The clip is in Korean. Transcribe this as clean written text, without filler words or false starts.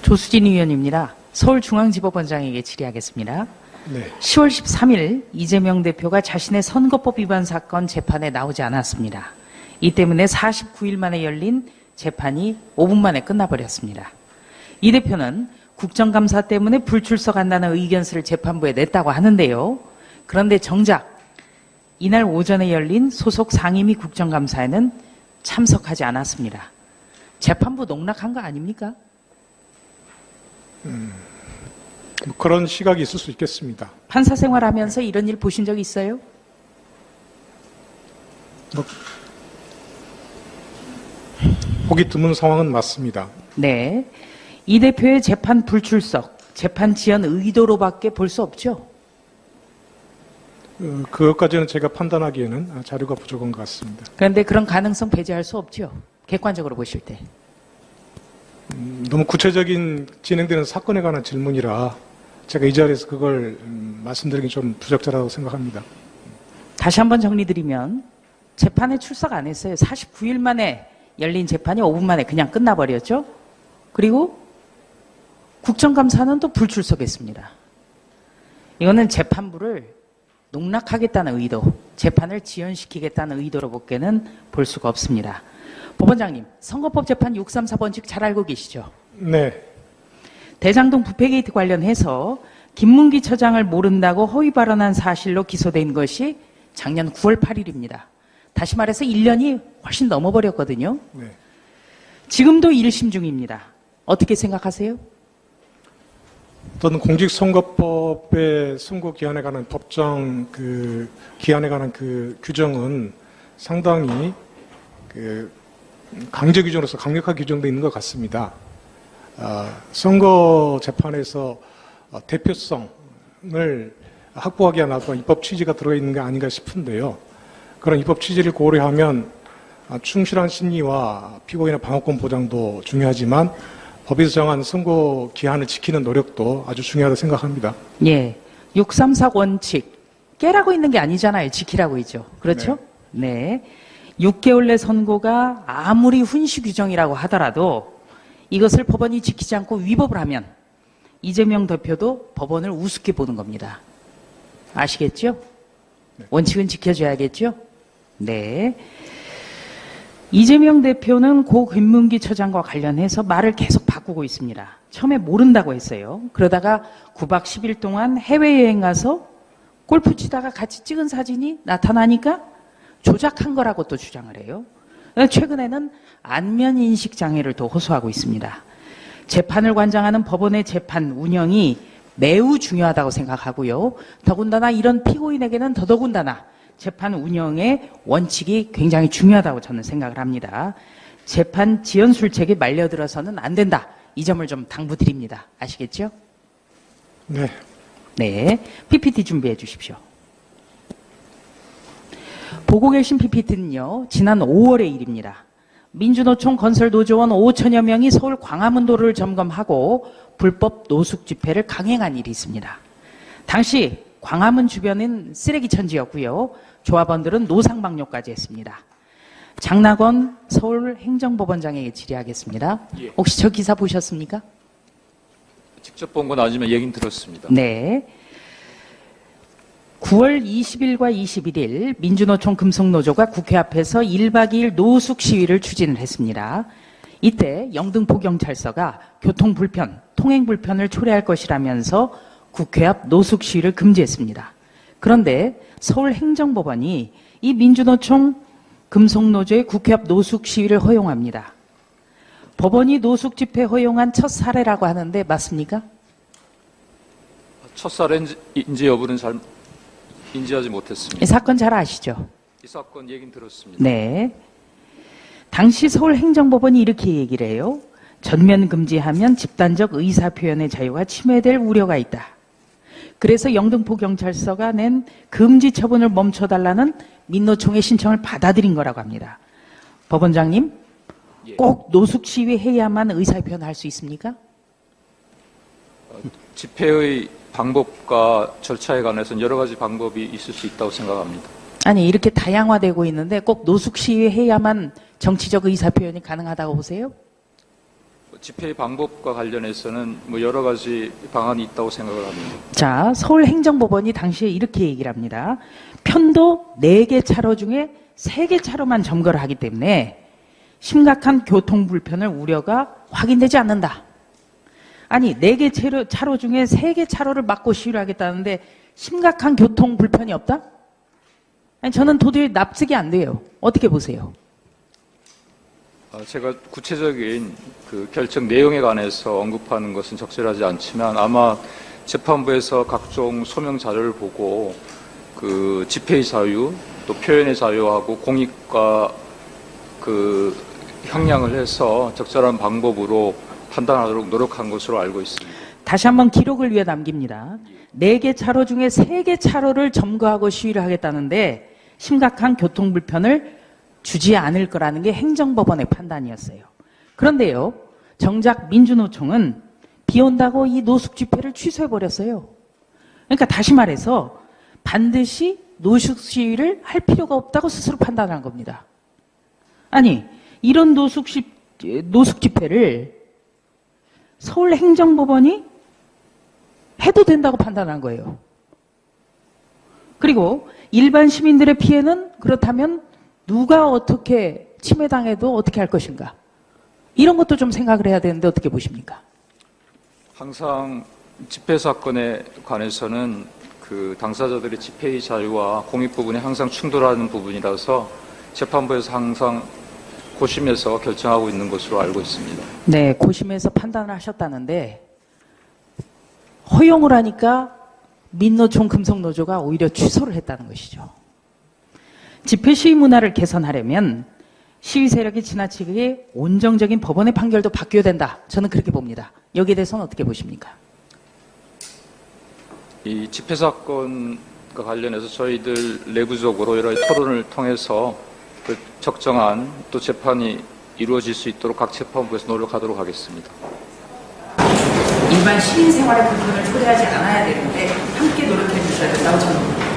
조수진 의원입니다. 서울중앙지법원장에게 질의하겠습니다. 네. 10월 13일 이재명 대표가 자신의 선거법 위반 사건 재판에 나오지 않았습니다. 이 때문에 49일 만에 열린 재판이 5분 만에 끝나버렸습니다. 이 대표는 국정감사 때문에 불출석한다는 의견서를 재판부에 냈다고 하는데요. 그런데 정작 이날 오전에 열린 소속 상임위 국정감사에는 참석하지 않았습니다. 재판부 농락한 거 아닙니까? 뭐 그런 시각이 있을 수 있겠습니다. 판사 생활하면서 이런 일 보신 적 있어요? 뭐, 보기 드문 상황은 맞습니다. 네. 이 대표의 재판 불출석, 재판 지연 의도로밖에 볼 수 없죠? 그것까지는 제가 판단하기에는 자료가 부족한 것 같습니다. 그런데 그런 가능성 배제할 수 없죠? 객관적으로 보실 때. 너무 구체적인 진행되는 사건에 관한 질문이라 제가 이 자리에서 그걸 말씀드리기 좀 부적절하다고 생각합니다. 다시 한번 정리드리면 재판에 출석 안 했어요. 49일 만에 열린 재판이 5분 만에 그냥 끝나버렸죠. 그리고 국정감사는 또 불출석했습니다. 이거는 재판부를 농락하겠다는 의도, 재판을 지연시키겠다는 의도로 밖에는 볼 수가 없습니다. 법원장님, 선거법 재판 634번칙 잘 알고 계시죠? 네. 대장동 부패 게이트 관련해서 김문기 처장을 모른다고 허위 발언한 사실로 기소된 것이 작년 9월 8일입니다. 다시 말해서 1년이 훨씬 넘어버렸거든요. 네. 지금도 1심 중입니다. 어떻게 생각하세요? 어떤 공직선거법의 선거 기한에 관한 법정 기한에 관한 규정은 상당히 강제 규정으로서 강력하게 규정되어 있는 것 같습니다. 선거 재판에서 대표성을 확보하기 위한 어떤 입법 취지가 들어 있는 게 아닌가 싶은데요. 그런 입법 취지를 고려하면 충실한 심리와 피고인의 방어권 보장도 중요하지만 법에서 정한 선거 기한을 지키는 노력도 아주 중요하다고 생각합니다. 예. 634 원칙. 깨라고 있는 게 아니잖아요. 지키라고 있죠. 그렇죠? 네. 6개월 내 선고가 아무리 훈시 규정이라고 하더라도 이것을 법원이 지키지 않고 위법을 하면 이재명 대표도 법원을 우습게 보는 겁니다. 아시겠죠? 네. 원칙은 지켜줘야겠죠? 네. 이재명 대표는 고 김문기 처장과 관련해서 말을 계속 바꾸고 있습니다. 처음에 모른다고 했어요. 그러다가 9박 10일 동안 해외여행 가서 골프 치다가 같이 찍은 사진이 나타나니까 조작한 거라고 또 주장을 해요. 최근에는 안면인식 장애를 또 호소하고 있습니다. 재판을 관장하는 법원의 재판 운영이 매우 중요하다고 생각하고요. 더군다나 이런 피고인에게는 더더군다나 재판 운영의 원칙이 굉장히 중요하다고 저는 생각을 합니다. 재판 지연 술책에 말려들어서는 안 된다. 이 점을 좀 당부드립니다. 아시겠죠? 네. 네. PPT 준비해 주십시오. 보고 계신 PPT는요. 지난 5월의 일입니다. 민주노총 건설노조원 5천여 명이 서울 광화문도로를 점검하고 불법 노숙 집회를 강행한 일이 있습니다. 당시 광화문 주변은 쓰레기 천지였고요. 조합원들은 노상방뇨까지 했습니다. 장낙원 서울행정법원장에게 질의하겠습니다. 예. 혹시 저 기사 보셨습니까? 직접 본 건 아니지만 얘기는 들었습니다. 네. 9월 20일과 21일 민주노총 금속노조가 국회 앞에서 1박 2일 노숙 시위를 추진을 했습니다. 이때 영등포경찰서가 교통불편, 통행불편을 초래할 것이라면서 국회 앞 노숙 시위를 금지했습니다. 그런데 서울행정법원이 이 민주노총 금속노조의 국회 앞 노숙 시위를 허용합니다. 법원이 노숙 집회 허용한 첫 사례라고 하는데 맞습니까? 첫 사례인지 여부는 잘 인지하지 못했습니다. 이 사건 잘 아시죠? 이 사건 얘기는 들었습니다. 네. 당시 서울행정법원이 이렇게 얘기를 해요. 전면 금지하면 집단적 의사표현의 자유가 침해될 우려가 있다. 그래서 영등포경찰서가 낸 금지 처분을 멈춰달라는 민노총의 신청을 받아들인 거라고 합니다. 법원장님, 예. 꼭 노숙 시위 해야만 의사표현할 수 있습니까? 집회의 방법과 절차에 관해서는 여러 가지 방법이 있을 수 있다고 생각합니다. 아니, 이렇게 다양화되고 있는데 꼭 노숙 시위 해야만 정치적 의사표현이 가능하다고 보세요? 집회 방법과 관련해서는 뭐 여러 가지 방안이 있다고 생각을 합니다. 자, 서울행정법원이 당시에 이렇게 얘기를 합니다. 편도 4개 차로 중에 3개 차로만 점거를 하기 때문에 심각한 교통 불편을 우려가 확인되지 않는다. 아니, 4개 차로 중에 3개 차로를 막고 시위를 하겠다는데 심각한 교통 불편이 없다? 아니, 저는 도저히 납득이 안 돼요. 어떻게 보세요? 제가 구체적인 그 결정 내용에 관해서 언급하는 것은 적절하지 않지만 아마 재판부에서 각종 소명 자료를 보고 그 집회의 자유, 또 표현의 자유하고 공익과 그 형량을 해서 적절한 방법으로 판단하도록 노력한 것으로 알고 있습니다. 다시 한번 기록을 위해 남깁니다. 4개 차로 중에 3개 차로를 점거하고 시위를 하겠다는데 심각한 교통 불편을 주지 않을 거라는 게 행정법원의 판단이었어요. 그런데요, 정작 민주노총은 비 온다고 이 노숙 집회를 취소해버렸어요. 그러니까 다시 말해서 반드시 노숙 시위를 할 필요가 없다고 스스로 판단한 겁니다. 아니, 이런 노숙 집회를 서울행정법원이 해도 된다고 판단한 거예요. 그리고 일반 시민들의 피해는 그렇다면 누가 어떻게 침해당해도 어떻게 할 것인가? 이런 것도 좀 생각을 해야 되는데 어떻게 보십니까? 항상 집회 사건에 관해서는 그 당사자들의 집회의 자유와 공익 부분이 항상 충돌하는 부분이라서 재판부에서 항상 고심해서 결정하고 있는 것으로 알고 있습니다. 네, 고심해서 판단을 하셨다는데 허용을 하니까 민노총 금속노조가 오히려 취소를 했다는 것이죠. 집회 시위 문화를 개선하려면 시위 세력이 지나치게 온정적인 법원의 판결도 바뀌어야 된다. 저는 그렇게 봅니다. 여기에 대해서는 어떻게 보십니까? 이 집회 사건과 관련해서 저희들 내부적으로 여러 토론을 통해서 그 적정한 또 재판이 이루어질 수 있도록 각 재판부에서 노력하도록 하겠습니다. 일반 시민 생활의 불편을 초래하지 않아야 되는데 함께 노력해 주셔야 된다고 저는 봅니다.